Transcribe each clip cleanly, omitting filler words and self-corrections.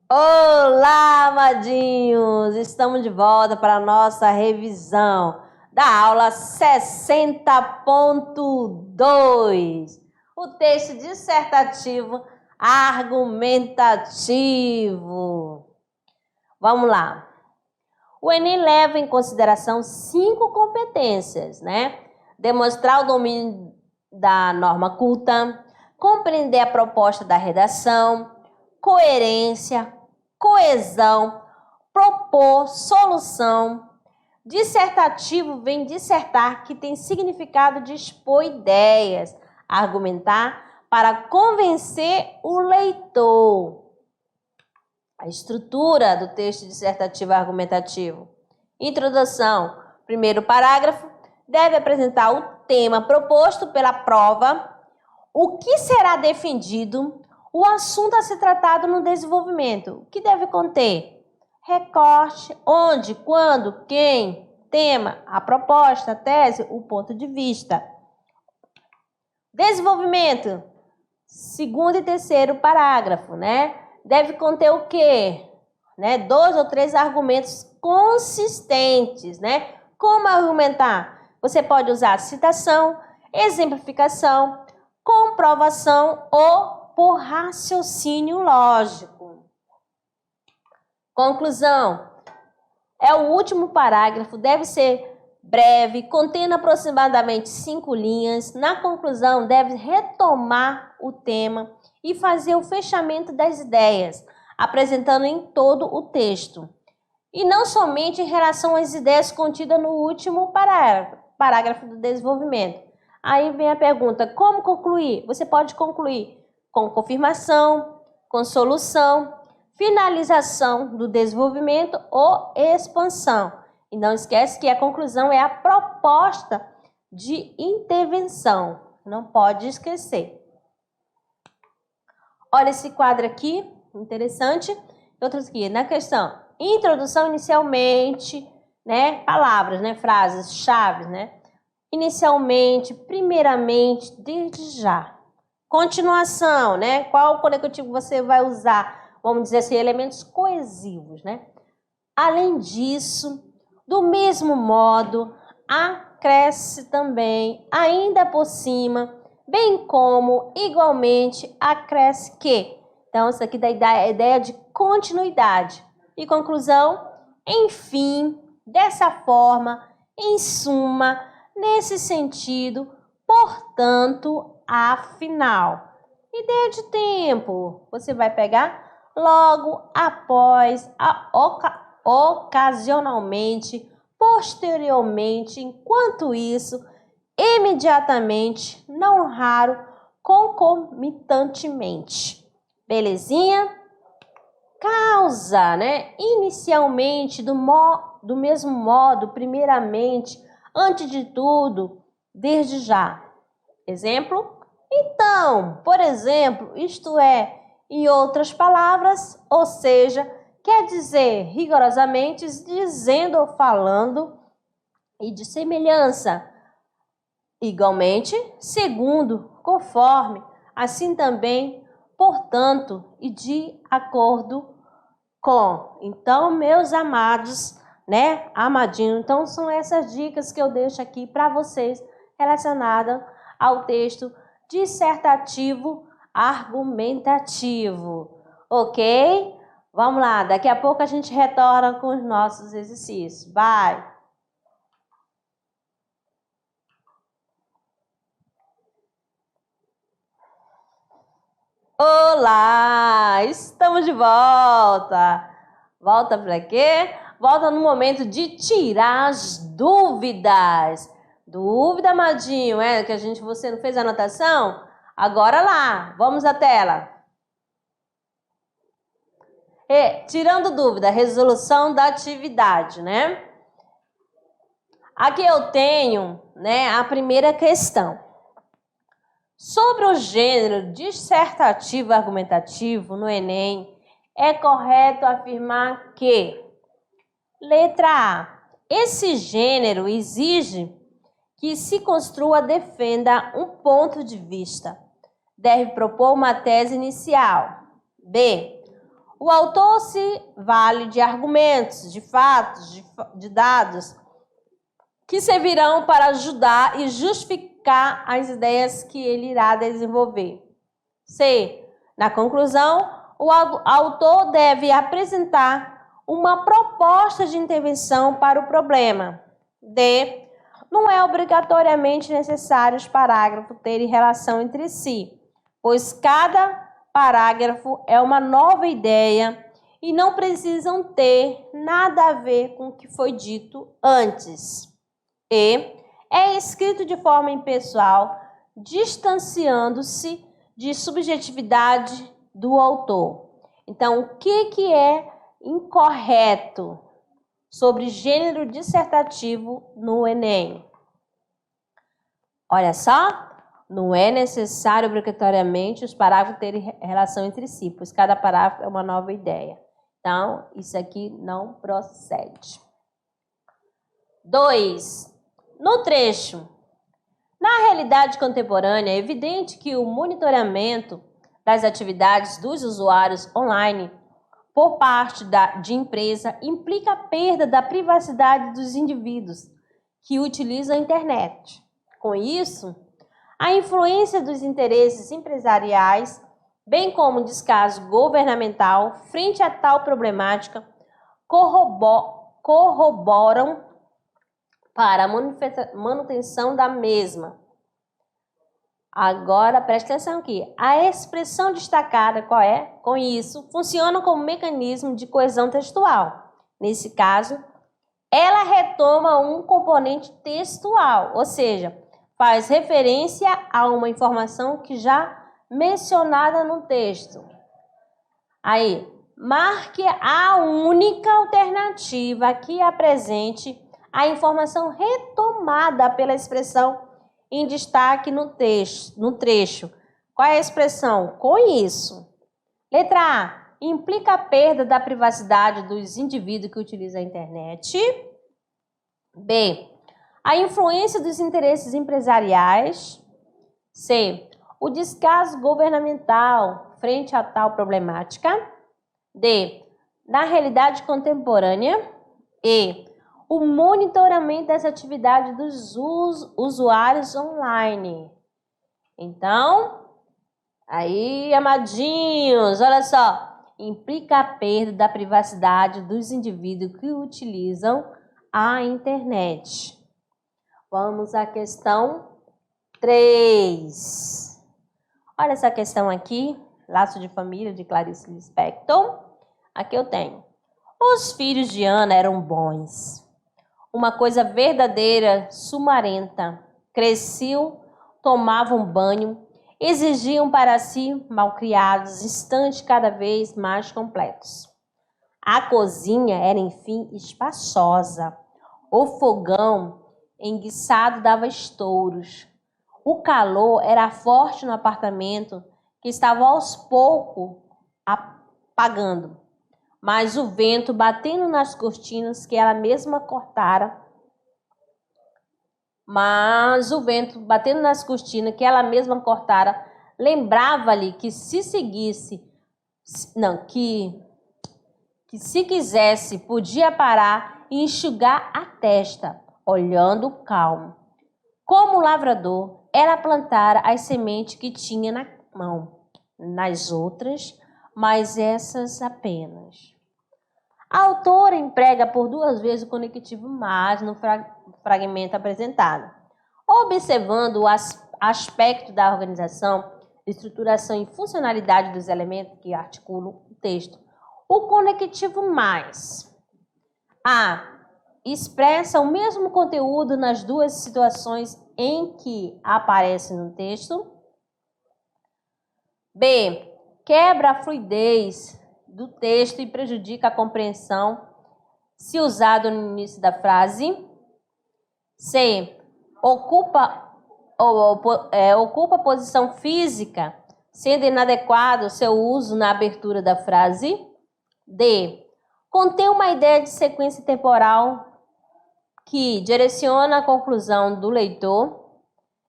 Olá, amadinhos! Estamos de volta para a nossa revisão da aula 60.2, o texto dissertativo argumentativo. Vamos lá. O Enem leva em consideração 5 competências, né? Demonstrar o domínio da norma culta, compreender a proposta da redação, coerência, coesão, propor, solução. Dissertativo vem dissertar, que tem significado de expor ideias, argumentar para convencer o leitor. A estrutura do texto dissertativo argumentativo. Introdução. Primeiro parágrafo deve apresentar o tema proposto pela prova, o que será defendido, o assunto a ser tratado no desenvolvimento, o que deve conter recorte, onde, quando, quem, tema, a proposta, a tese, o ponto de vista. Desenvolvimento, segundo e terceiro parágrafo, né? Deve conter o quê? 2 ou 3 argumentos consistentes, né? Como argumentar? Você pode usar citação, exemplificação, comprovação ou por raciocínio lógico. Conclusão. É o último parágrafo, deve ser breve, contendo aproximadamente 5 linhas. Na conclusão, deve retomar o tema e fazer o fechamento das ideias, apresentando em todo o texto. E não somente em relação às ideias contidas no último parágrafo do desenvolvimento. Aí vem a pergunta, como concluir? Você pode concluir com confirmação, com solução, finalização do desenvolvimento ou expansão. E não esquece que a conclusão é a proposta de intervenção. Não pode esquecer. Olha esse quadro aqui, interessante. Outros aqui, na questão, introdução inicialmente, né? Palavras, né? Frases, chaves, né? Inicialmente, primeiramente, desde já. Continuação, né? Qual conectivo você vai usar? Vamos dizer assim, elementos coesivos, né? Além disso, do mesmo modo, acresce também, ainda por cima, bem como, igualmente, acresce que. Então, isso aqui dá a ideia de continuidade. E conclusão, enfim, dessa forma, em suma, nesse sentido, portanto, afinal. Ideia de tempo, você vai pegar logo, após, ocasionalmente, posteriormente, enquanto isso, imediatamente, não raro, concomitantemente. Belezinha? Causa, né? Inicialmente, do mesmo modo, primeiramente, antes de tudo, desde já. Exemplo? Então, por exemplo, isto é, em outras palavras, ou seja, quer dizer rigorosamente, dizendo ou falando, e de semelhança. Igualmente, segundo, conforme, assim também, portanto, e de acordo com. Então, meus amados, né, amadinho, então são essas dicas que eu deixo aqui para vocês relacionadas ao texto dissertativo argumentativo. Ok? Vamos lá, daqui a pouco a gente retorna com os nossos exercícios. Vai! Olá! Estamos de volta! Volta para quê? Volta no momento de tirar as dúvidas. Dúvida, amadinho, que você não fez a anotação? Agora lá, vamos à tela. Tirando dúvida, resolução da atividade, né? Aqui eu tenho, né, a primeira questão. Sobre o gênero dissertativo argumentativo no Enem, é correto afirmar que, letra A, esse gênero exige que se construa, defenda um ponto de vista. Deve propor uma tese inicial. B, O autor se vale de argumentos, de fatos, de dados, que servirão para ajudar e justificar as ideias que ele irá desenvolver. C. Na conclusão, o autor deve apresentar uma proposta de intervenção para o problema. D. Não é obrigatoriamente necessário os parágrafos terem relação entre si, pois cada parágrafo é uma nova ideia e não precisam ter nada a ver com o que foi dito antes. E é escrito de forma impessoal, distanciando-se de subjetividade do autor. Então, o que é incorreto sobre gênero dissertativo no Enem? Olha só, não é necessário obrigatoriamente os parágrafos terem relação entre si, pois cada parágrafo é uma nova ideia. Então, isso aqui não procede. 2. No trecho. Na realidade contemporânea, é evidente que o monitoramento das atividades dos usuários online por parte de empresa implica a perda da privacidade dos indivíduos que utilizam a internet. Com isso, a influência dos interesses empresariais, bem como o descaso governamental frente a tal problemática, corroboram para a manutenção da mesma. Agora, preste atenção aqui. A expressão destacada, qual é? Com isso, funciona como mecanismo de coesão textual. Nesse caso, ela retoma um componente textual, ou seja, faz referência a uma informação que já mencionada no texto. Aí, marque a única alternativa que apresente a informação retomada pela expressão em destaque no trecho. Qual é a expressão? Com isso. Letra A. Implica a perda da privacidade dos indivíduos que utilizam a internet. B. A influência dos interesses empresariais. C. O descaso governamental frente a tal problemática. D. Na realidade contemporânea. E. O monitoramento das atividades dos usuários online. Então, aí, amadinhos, olha só. Implica a perda da privacidade dos indivíduos que utilizam a internet. Vamos à questão 3. Olha essa questão aqui, Laço de Família, de Clarice Lispector. Aqui eu tenho. Os filhos de Ana eram bons. Uma coisa verdadeira, sumarenta. Cresciam, tomavam banho, exigiam para si, malcriados, instantes cada vez mais completos. A cozinha era, enfim, espaçosa. O fogão enguiçado dava estouros. O calor era forte no apartamento, que estava aos poucos apagando. Mas o vento batendo nas cortinas que ela mesma cortara, lembrava-lhe que se seguisse, que se quisesse, podia parar e enxugar a testa, olhando calmo. Como lavrador, ela plantara as sementes que tinha na mão, nas outras, mas essas apenas. A autora emprega por 2 vezes o conectivo mas no fragmento apresentado. Observando o aspecto da organização, estruturação e funcionalidade dos elementos que articulam o texto, o conectivo mais A. Expressa o mesmo conteúdo nas duas situações em que aparece no texto. B. Quebra a fluidez do texto e prejudica a compreensão se usado no início da frase. C. Ocupa posição física, sendo inadequado o seu uso na abertura da frase. D. Contém uma ideia de sequência temporal que direciona a conclusão do leitor.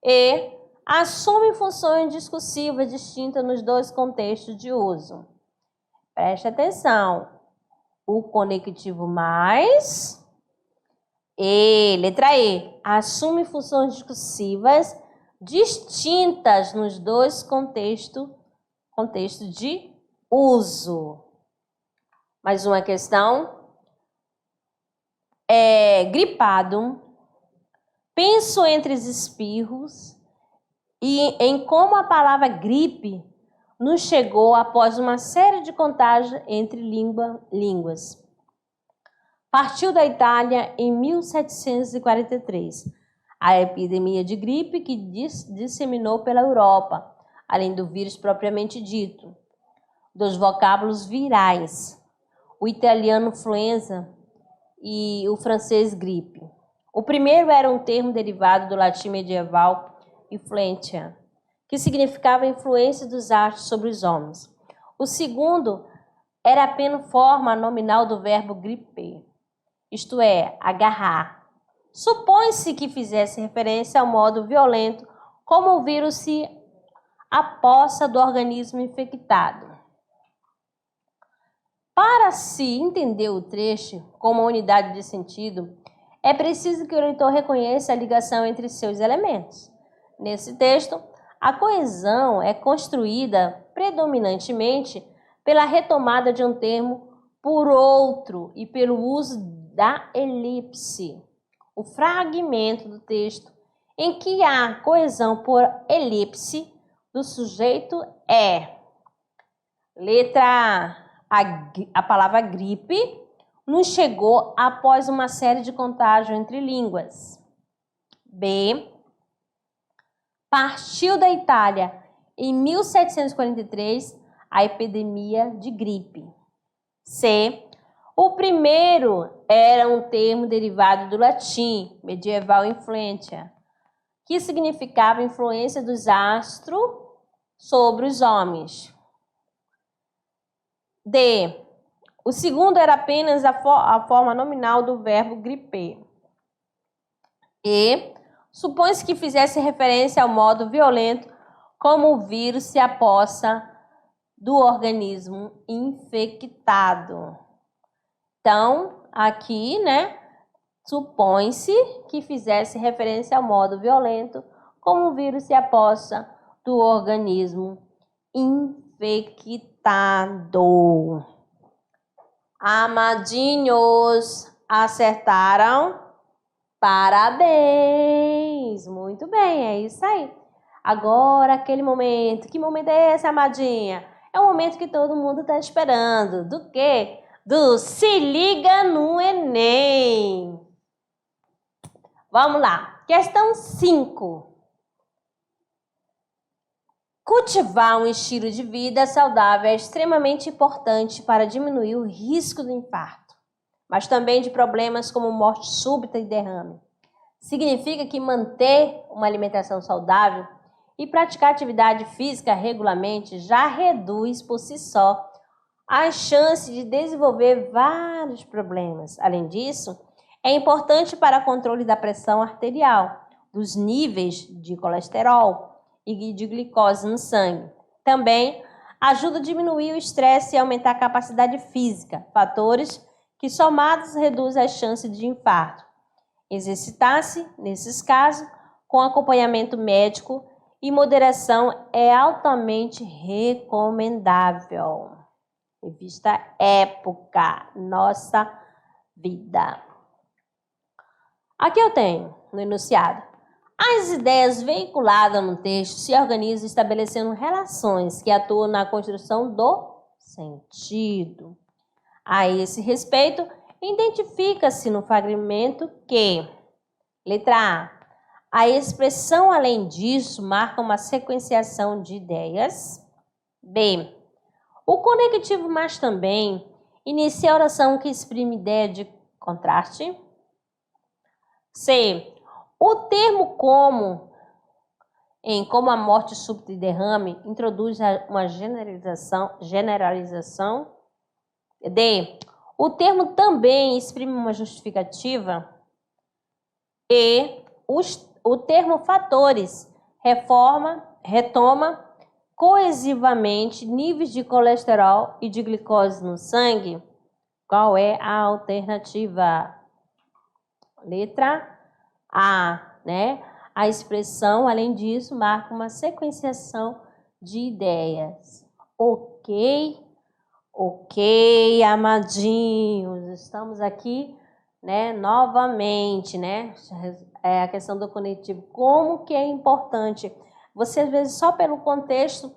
E. Assume funções discursivas distintas nos 2 contextos de uso. Preste atenção. O conectivo mais... E, letra E, assume funções discursivas distintas nos dois contextos de uso. Mais uma questão. Gripado. Penso entre os espirros e em como a palavra gripe nos chegou após uma série de contágios entre línguas. Partiu da Itália em 1743, a epidemia de gripe que disseminou pela Europa, além do vírus propriamente dito, dos vocábulos virais, o italiano influenza e o francês gripe. O primeiro era um termo derivado do latim medieval influentia, que significava influência dos astros sobre os homens. O segundo era apenas forma nominal do verbo griper, isto é, agarrar. Supõe-se que fizesse referência ao modo violento como o vírus se apossa do organismo infectado. Para se entender o trecho como uma unidade de sentido, é preciso que o leitor reconheça a ligação entre seus elementos. Nesse texto, a coesão é construída predominantemente pela retomada de um termo por outro e pelo uso da elipse. O fragmento do texto em que há coesão por elipse do sujeito é: letra A, a palavra gripe nos chegou após uma série de contágios entre línguas. B, partiu da Itália em 1743 a epidemia de gripe. C, o primeiro era um termo derivado do latim medieval influentia, que significava influência dos astros sobre os homens. D, o segundo era apenas a forma nominal do verbo griper. E, supõe-se que fizesse referência ao modo violento como o vírus se apossa do organismo infectado. Então, aqui, supõe-se que fizesse referência ao modo violento como o vírus se apossa do organismo infectado. Amadinhos, acertaram? Parabéns! Muito bem, é isso aí. Agora, aquele momento. Que momento é esse, amadinha? É o momento que todo mundo está esperando. Do quê? Do Se Liga no Enem. Vamos lá. Questão 5. Cultivar um estilo de vida saudável é extremamente importante para diminuir o risco do infarto, mas também de problemas como morte súbita e derrame. Significa que manter uma alimentação saudável e praticar atividade física regularmente já reduz por si só a chance de desenvolver vários problemas. Além disso, é importante para o controle da pressão arterial, dos níveis de colesterol e de glicose no sangue. Também ajuda a diminuir o estresse e aumentar a capacidade física, fatores que somados reduzem as chances de infarto. Exercitar-se, nesses casos, com acompanhamento médico e moderação é altamente recomendável. Revista Época, Nossa Vida. Aqui eu tenho, no enunciado, as ideias veiculadas no texto se organizam estabelecendo relações que atuam na construção do sentido. A esse respeito, identifica-se no fragmento que, letra A expressão além disso marca uma sequenciação de ideias. B, o conectivo mas também inicia a oração que exprime ideia de contraste. C, o termo como a morte súbita e derrame introduz uma generalização. D, o termo também exprime uma justificativa. E, o termo fatores retoma coesivamente níveis de colesterol e de glicose no sangue? Qual é a alternativa? Letra A, né? A expressão, além disso, marca uma sequenciação de ideias. Ok, amadinhos, estamos aqui, né, novamente, né? É a questão do conectivo. Como que é importante? Você, às vezes, só pelo contexto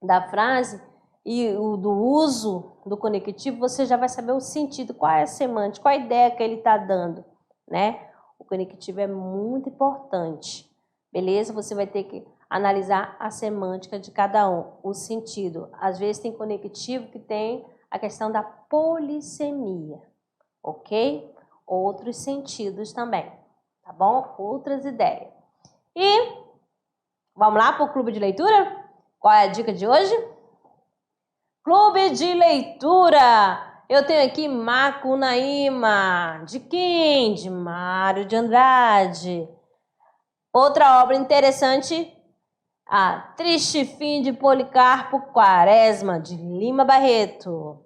da frase e do uso do conectivo, você já vai saber o sentido, qual é a semântica, qual a ideia que ele está dando, né? O conectivo é muito importante, beleza? Você vai ter que analisar a semântica de cada um, o sentido. Às vezes tem conectivo que tem a questão da polissemia, ok? Outros sentidos também, tá bom? Outras ideias. E vamos lá para o clube de leitura? Qual é a dica de hoje? Clube de leitura! Eu tenho aqui Macunaíma. De quem? De Mário de Andrade. Outra obra interessante, A Triste Fim de Policarpo Quaresma, de Lima Barreto.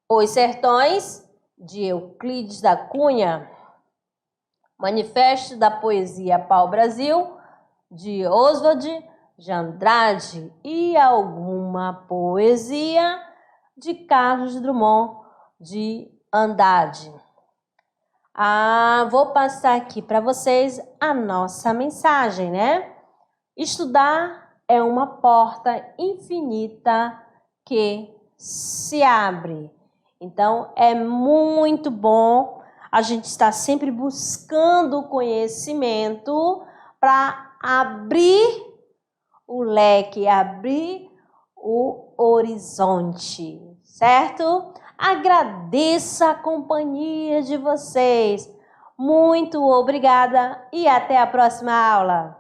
Os Sertões, de Euclides da Cunha. Manifesto da Poesia Pau-Brasil, de Oswald de Andrade. E Alguma Poesia, de Carlos Drummond de Andrade. Vou passar aqui para vocês a nossa mensagem, né? Estudar é uma porta infinita que se abre. Então, é muito bom a gente estar sempre buscando conhecimento para abrir o leque, abrir o horizonte, certo? Agradeço a companhia de vocês. Muito obrigada e até a próxima aula.